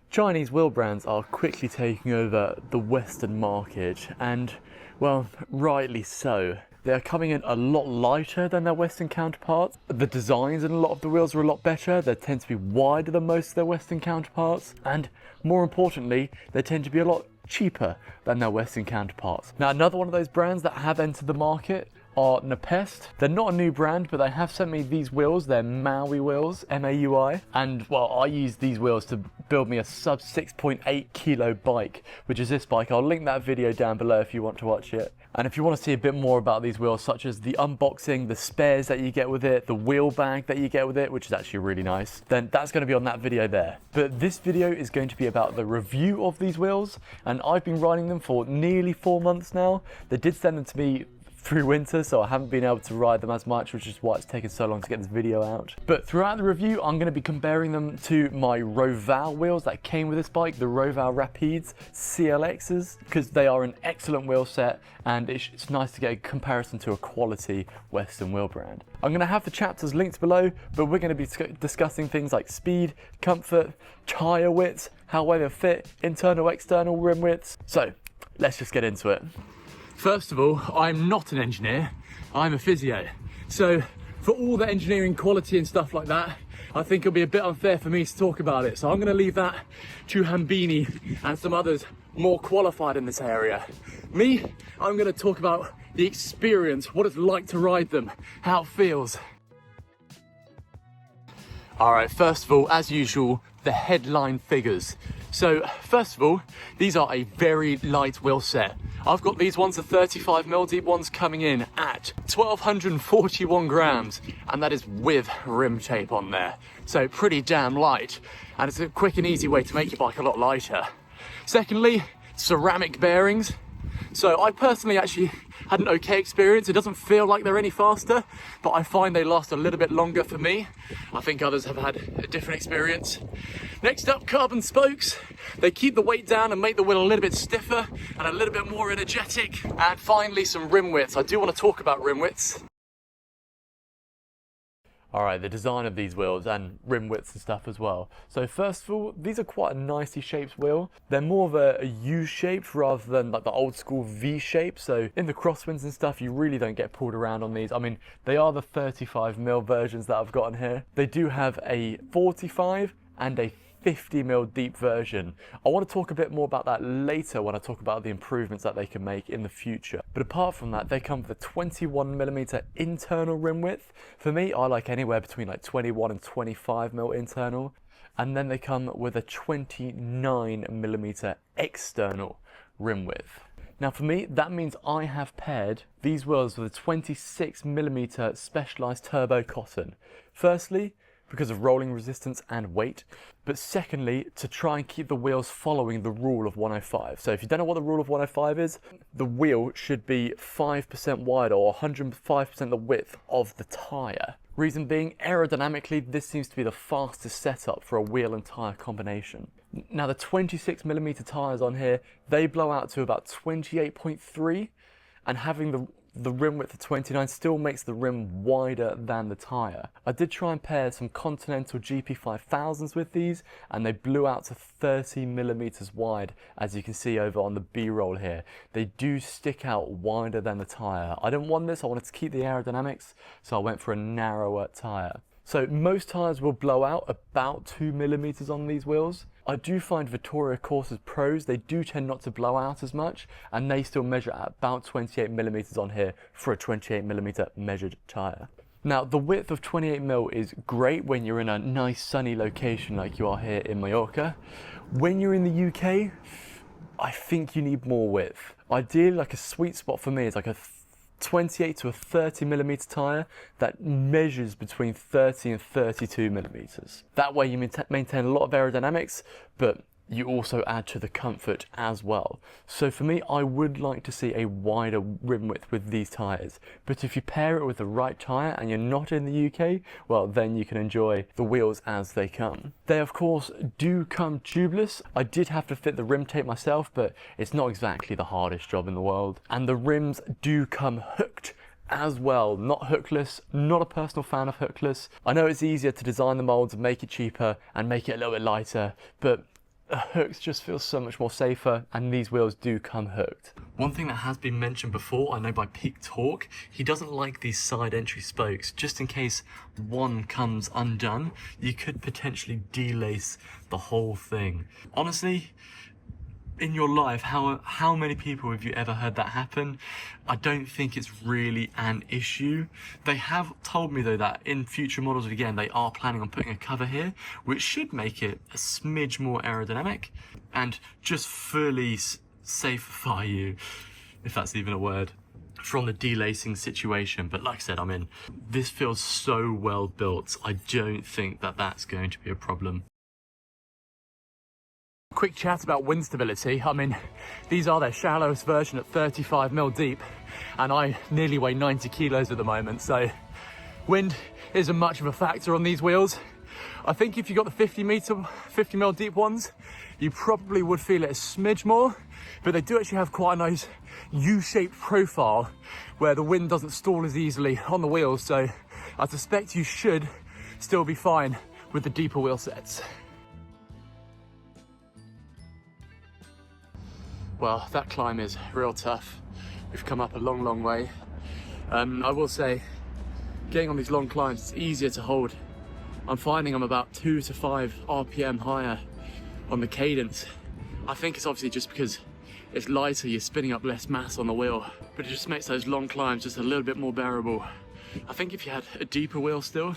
Chinese wheel brands are quickly taking over the Western market, and, well, rightly so. They are coming in a lot lighter than their Western counterparts. The designs in a lot of the wheels are a lot better. They tend to be wider than most of their Western counterparts, and more importantly, they tend to be a lot cheaper than their Western counterparts. Now, another one of those brands that have entered the market are Nepest. They're not a new brand, but they have sent me these wheels. They're Maui wheels, M-A-U-I. And, well, I use these wheels to build me a sub 6.8 kilo bike, which is this bike. I'll link that video down below if you want to watch it. And if you want to see a bit more about these wheels, such as the unboxing, the spares that you get with it, the wheel bag that you get with it, which is actually really nice, then that's going to be on that video there. But this video is going to be about the review of these wheels, and I've been riding them for nearly 4 months now. They did send them to me through winter, so I haven't been able to ride them as much, which is why it's taken so long to get this video out. But throughout the review, I'm going to be comparing them to my Roval wheels that came with this bike, the Roval Rapides CLXs, because they are an excellent wheel set, and it's nice to get a comparison to a quality Western wheel brand. I'm going to have the chapters linked below, but we're going to be discussing things like speed, comfort, tyre widths, how well they fit, internal, external rim widths. So let's just get into it. First of all, I'm not an engineer, I'm a physio. So for all the engineering quality and stuff like that, I think it'll be a bit unfair for me to talk about it. So I'm gonna leave that to Hambini and some others more qualified in this area. Me, I'm gonna talk about the experience, what it's like to ride them, how it feels. All right, first of all, as usual, the headline figures. So first of all, these are a very light wheel set. I've got these ones, the 35mm deep ones, coming in at 1,241 grams, and that is with rim tape on there. So pretty damn light, and it's a quick and easy way to make your bike a lot lighter. Secondly, ceramic bearings. So I personally actually had an okay experience. It doesn't feel like they're any faster, but I find they last a little bit longer for me. I think others have had a different experience. Next up, carbon spokes. They keep the weight down and make the wheel a little bit stiffer and a little bit more energetic. And finally, some rim widths. I do want to talk about rim widths. Alright, the design of these wheels and rim widths and stuff as well. So first of all, these are quite a nicely shaped wheel. They're more of a U-shaped rather than like the old school V-shape. So in the crosswinds and stuff, you really don't get pulled around on these. I mean, they are the 35mm versions that I've got on here. They do have a 45 and a 50mm deep version. I want to talk a bit more about that later when I talk about the improvements that they can make in the future. But apart from that, they come with a 21mm internal rim width. For me, I like anywhere between like 21 and 25mm internal. And then they come with a 29mm external rim width. Now for me, that means I have paired these wheels with a 26mm specialized turbo cotton. Firstly, because of rolling resistance and weight, but secondly, to try and keep the wheels following the rule of 105. So if you don't know what the rule of 105 is, the wheel should be 5% wider or 105% the width of the tyre. Reason being, aerodynamically, this seems to be the fastest setup for a wheel and tyre combination. Now the 26mm tyres on here, they blow out to about 28.3, and having the rim width of 29 still makes the rim wider than the tyre. I did try and pair some Continental GP5000s with these, and they blew out to 30mm wide, as you can see over on the B-roll here. They do stick out wider than the tyre. I didn't want this, I wanted to keep the aerodynamics, so I went for a narrower tyre. So most tyres will blow out about 2mm on these wheels. I do find Vittoria Corsa's Pros, they do tend not to blow out as much, and they still measure at about 28mm on here for a 28mm measured tyre. Now the width of 28mm is great when you're in a nice sunny location like you are here in Mallorca. When you're in the UK, I think you need more width. Ideally, like a sweet spot for me is like a 28 to a 30mm tyre that measures between 30 and 32mm. That way you maintain a lot of aerodynamics, but you also add to the comfort as well. So for me, I would like to see a wider rim width with these tyres. But if you pair it with the right tyre and you're not in the UK, well, then you can enjoy the wheels as they come. They of course do come tubeless. I did have to fit the rim tape myself, but it's not exactly the hardest job in the world. And the rims do come hooked as well, not hookless. Not a personal fan of hookless. I know it's easier to design the molds and make it cheaper and make it a little bit lighter, but hooks just feel so much more safer, and these wheels do come hooked. One thing that has been mentioned before, I know by Peak Torque, he doesn't like these side entry spokes. Just in case one comes undone, you could potentially delace the whole thing. Honestly, in your life, how many people have you ever heard that happen? I don't think it's really an issue. They have told me though that in future models, again, they are planning on putting a cover here, which should make it a smidge more aerodynamic and just fully safify you, if that's even a word, from the delacing situation. But like I said, this feels so well built. I don't think that that's going to be a problem. Quick chat about wind stability. These are their shallowest version at 35mm deep, and I nearly weigh 90 kilos at the moment, so wind isn't much of a factor on these wheels. I think if you got the 50mm deep ones, you probably would feel it a smidge more, but they do actually have quite a nice U-shaped profile where the wind doesn't stall as easily on the wheels, so I suspect you should still be fine with the deeper wheel sets. Well, that climb is real tough. We've come up a long, long way. I will say, getting on these long climbs, it's easier to hold. I'm finding I'm about 2 to 5 RPM higher on the cadence. I think it's obviously just because it's lighter, you're spinning up less mass on the wheel, but it just makes those long climbs just a little bit more bearable. I think if you had a deeper wheel still,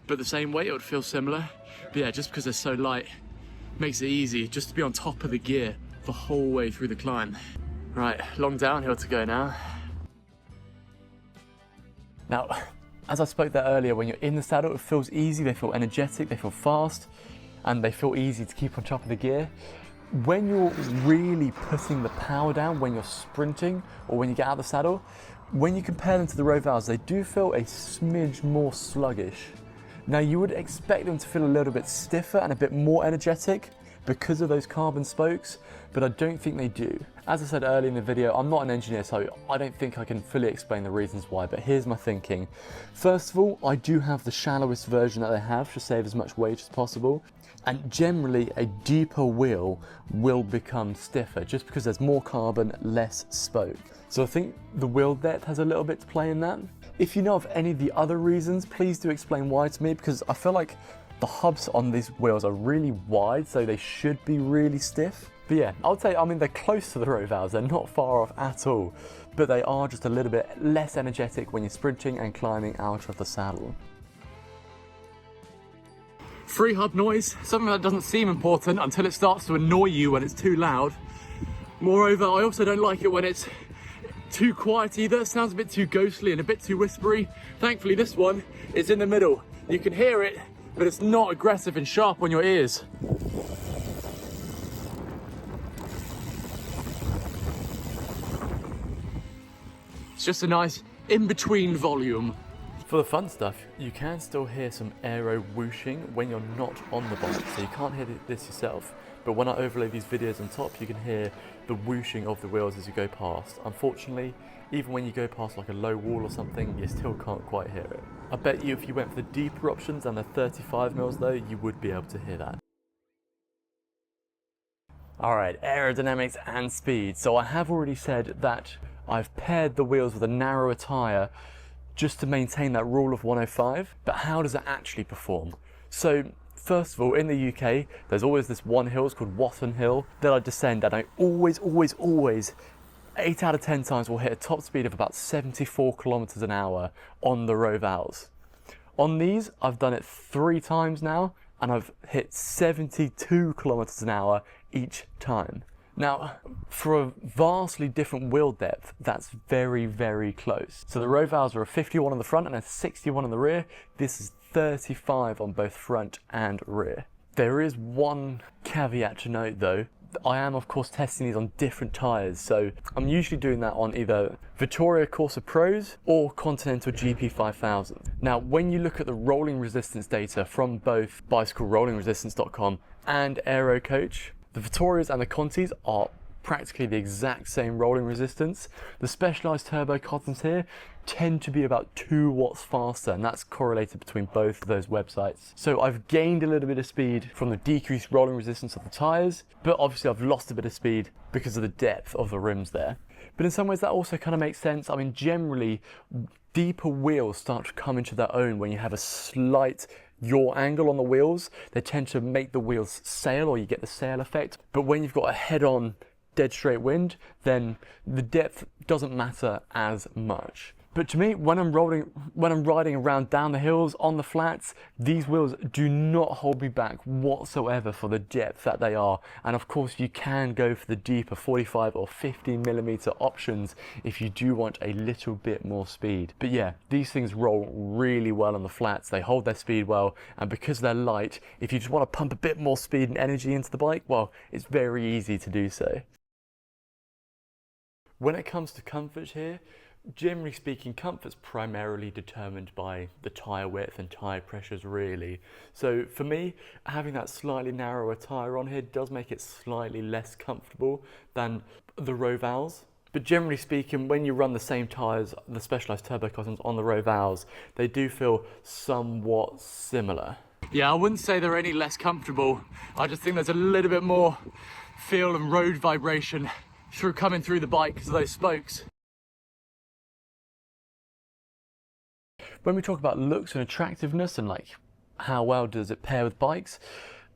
but the same weight, it would feel similar. But yeah, just because they're so light, makes it easy just to be on top of the gear the whole way through the climb. Right, long downhill to go now. Now, as I spoke there earlier, when you're in the saddle, it feels easy, they feel energetic, they feel fast, and they feel easy to keep on top of the gear. When you're really putting the power down, when you're sprinting, or when you get out of the saddle, when you compare them to the Rovals, they do feel a smidge more sluggish. Now, you would expect them to feel a little bit stiffer and a bit more energetic because of those carbon spokes, but I don't think they do. As I said earlier in the video, I'm not an engineer, so I don't think I can fully explain the reasons why, but here's my thinking. First of all, I do have the shallowest version that they have to save as much weight as possible, and generally a deeper wheel will become stiffer just because there's more carbon, less spoke. So I think the wheel depth has a little bit to play in that. If you know of any of the other reasons, please do explain why to me, because I feel like the hubs on these wheels are really wide, so they should be really stiff. But yeah, I would say, they're close to the Rovals, they're not far off at all, but they are just a little bit less energetic when you're sprinting and climbing out of the saddle. Free hub noise, something that doesn't seem important until it starts to annoy you when it's too loud. Moreover, I also don't like it when it's too quiet either. It sounds a bit too ghostly and a bit too whispery. Thankfully, this one is in the middle. You can hear it, but it's not aggressive and sharp on your ears. It's just a nice in-between volume. For the fun stuff, you can still hear some Aero whooshing when you're not on the bike, so you can't hear this yourself. But when I overlay these videos on top, you can hear the whooshing of the wheels as you go past. Unfortunately, even when you go past like a low wall or something, you still can't quite hear it. I bet you if you went for the deeper options and the 35mm though, you would be able to hear that. Alright, aerodynamics and speed. So I have already said that I've paired the wheels with a narrower tyre just to maintain that rule of 105, but how does it actually perform? So first of all, in the UK, there's always this one hill, it's called Watton Hill, that I descend, and I always, 8 out of 10 times will hit a top speed of about 74 kilometers an hour on the Rovals. On these, I've done it 3 times now, and I've hit 72 kilometers an hour each time. Now, for a vastly different wheel depth, that's very, very close. So the Rovals are a 51 on the front and a 61 on the rear. This is 35 on both front and rear. There is one caveat to note though. I am of course testing these on different tyres, so I'm usually doing that on either Vittoria Corsa Pros or Continental GP5000. Now when you look at the rolling resistance data from both bicyclerolling resistance.com and Aero Coach, the Vittorias and the Contis are practically the exact same rolling resistance. The specialized turbo cottons here tend to be about 2 watts faster, and that's correlated between both of those websites. So I've gained a little bit of speed from the decreased rolling resistance of the tires, but obviously I've lost a bit of speed because of the depth of the rims there. But in some ways that also kind of makes sense. I mean, generally deeper wheels start to come into their own when you have a slight yaw angle on the wheels. They tend to make the wheels sail, or you get the sail effect. But when you've got a head-on dead straight wind, then the depth doesn't matter as much. But to me, when I'm riding around down the hills on the flats, these wheels do not hold me back whatsoever for the depth that they are. And of course, you can go for the deeper 45 or 50 millimeter options if you do want a little bit more speed. But yeah, these things roll really well on the flats. They hold their speed well, and because they're light, if you just want to pump a bit more speed and energy into the bike, well, it's very easy to do so. When it comes to comfort here, generally speaking, comfort's primarily determined by the tyre width and tyre pressures, really. So for me, having that slightly narrower tyre on here does make it slightly less comfortable than the Rovals. But generally speaking, when you run the same tyres, the specialised turbo cottons on the Rovals, they do feel somewhat similar. Yeah, I wouldn't say they're any less comfortable. I just think there's a little bit more feel and road vibration coming through the bike because of those spokes. When we talk about looks and attractiveness and like how well does it pair with bikes,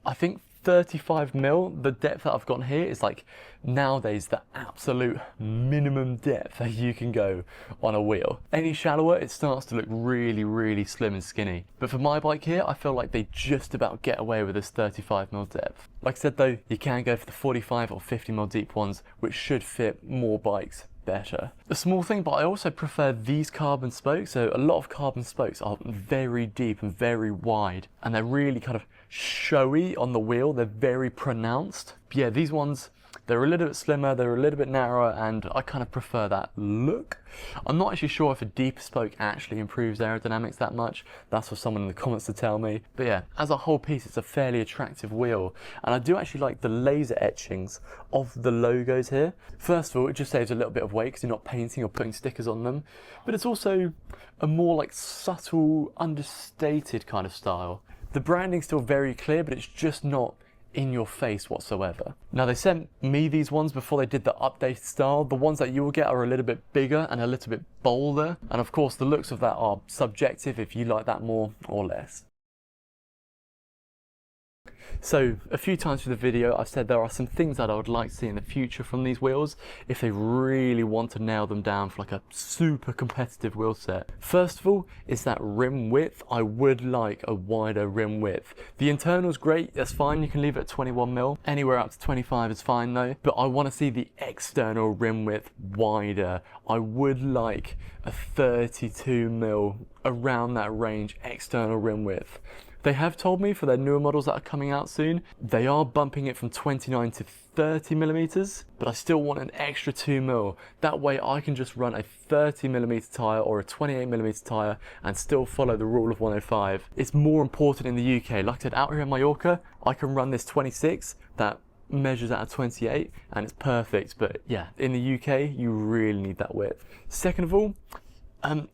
I think 35 mil, the depth that I've got here is like nowadays the absolute minimum depth that you can go on a wheel. Any shallower, it starts to look really, really slim and skinny. But for my bike here, I feel like they just about get away with this 35 mil depth. Like I said though, you can go for the 45 or 50 mil deep ones, which should fit more bikes better. A small thing, but I also prefer these carbon spokes. So a lot of carbon spokes are very deep and very wide, and they're really kind of showy on the wheel. They're very pronounced. But yeah, these ones, they're a little bit slimmer, they're a little bit narrower, and I kind of prefer that look. I'm not actually sure if a deeper spoke actually improves aerodynamics that much. That's for someone in the comments to tell me. But yeah, as a whole piece, it's a fairly attractive wheel. And I do actually like the laser etchings of the logos here. First of all, it just saves a little bit of weight because you're not painting or putting stickers on them. But it's also a more like subtle, understated kind of style. The branding's still very clear, but it's just not in your face whatsoever. Now, they sent me these ones before they did the updated style. The ones that you will get are a little bit bigger and a little bit bolder, and of course the looks of that are subjective if you like that more or less. So a few times through the video I've said there are some things that I would like to see in the future from these wheels if they really want to nail them down for like a super competitive wheel set. First of all is that rim width. I would like a wider rim width. The internal's great, that's fine, you can leave it at 21 mil. Anywhere up to 25 is fine though, but I want to see the external rim width wider. I would like a 32 mil, around that range, external rim width. They have told me for their newer models that are coming out soon, they are bumping it from 29 to 30 millimeters, but I still want an extra 2 mil. That way I can just run a 30 millimeter tire or a 28 millimeter tire and still follow the rule of 105. It's more important in the UK. Like I said, out here in Mallorca, I can run this 26 that measures out of 28 and it's perfect. But yeah, in the UK, you really need that width. Second of all,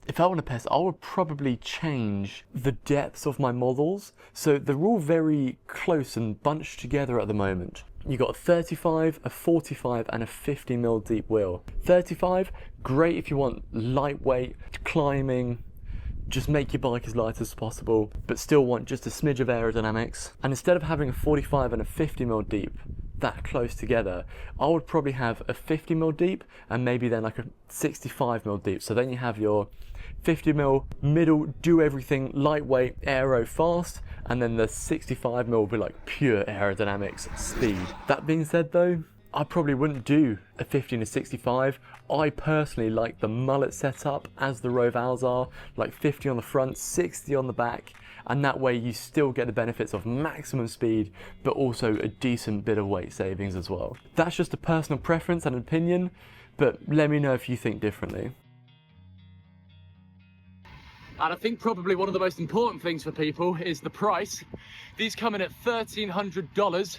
if I want to Nepest, I would probably change the depths of my models. So they're all very close and bunched together at the moment. You've got a 35, a 45 and a 50 mil deep wheel. 35, great if you want lightweight, climbing, just make your bike as light as possible, but still want just a smidge of aerodynamics. And instead of having a 45 and a 50 mil deep, that close together, I would probably have a 50 mil deep and maybe then like a 65 mil deep. So then you have your 50 mil middle, do everything lightweight, aero, fast, and then the 65 mil will be like pure aerodynamics, speed. That being said though, I probably wouldn't do a 50 and a 65. I personally like the mullet setup as the Rovals are, like 50 on the front, 60 on the back, and that way you still get the benefits of maximum speed, but also a decent bit of weight savings as well. That's just a personal preference and opinion, but let me know if you think differently. And I think probably one of the most important things for people is the price. These come in at $1,300,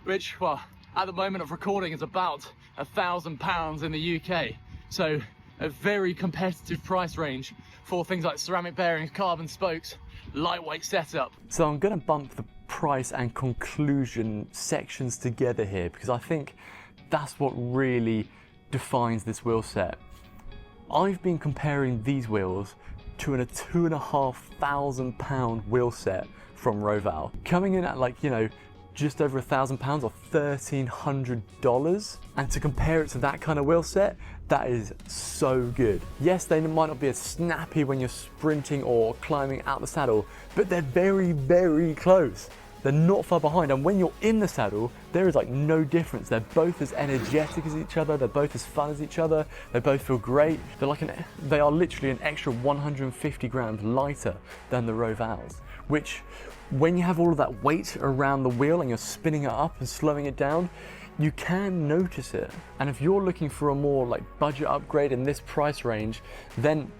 which, well, at the moment of recording is about £1,000 in the UK. So a very competitive price range for things like ceramic bearings, carbon spokes, lightweight setup. So I'm gonna bump the price and conclusion sections together here because I think that's what really defines this wheel set. I've been comparing these wheels to a £2,500 wheel set from Roval, coming in at like, you know, just over £1,000 or $1,300, and to compare it to that kind of wheel set, that is so good. Yes, they might not be as snappy when you're sprinting or climbing out the saddle, but they're very, very close. They're not far behind, and when you're in the saddle, there is like no difference. They're both as energetic as each other, they're both as fun as each other, they both feel great. They are literally an extra 150 grams lighter than the Rovals, which when you have all of that weight around the wheel and you're spinning it up and slowing it down, you can notice it. And if you're looking for a more like budget upgrade in this price range, then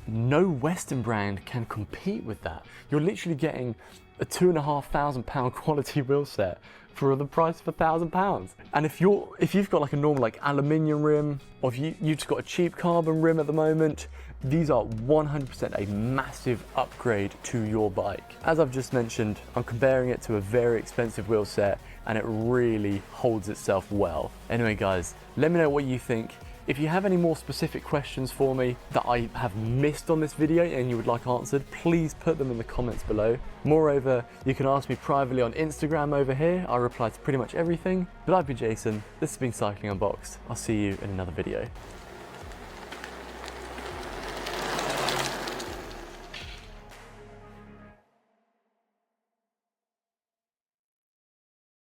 no Western brand can compete with that. You're literally getting a £2,500 quality wheel set for the price of £1,000. And if you've got like a normal like aluminium rim, or if you've just got a cheap carbon rim at the moment, these are 100% a massive upgrade to your bike. As I've just mentioned, I'm comparing it to a very expensive wheel set, and it really holds itself well. Anyway guys, let me know what you think. If you have any more specific questions for me that I have missed on this video and you would like answered, please put them in the comments below. Moreover, you can ask me privately on Instagram over here. I reply to pretty much everything. But I've been Jason, this has been Cycling Unboxed. I'll see you in another video.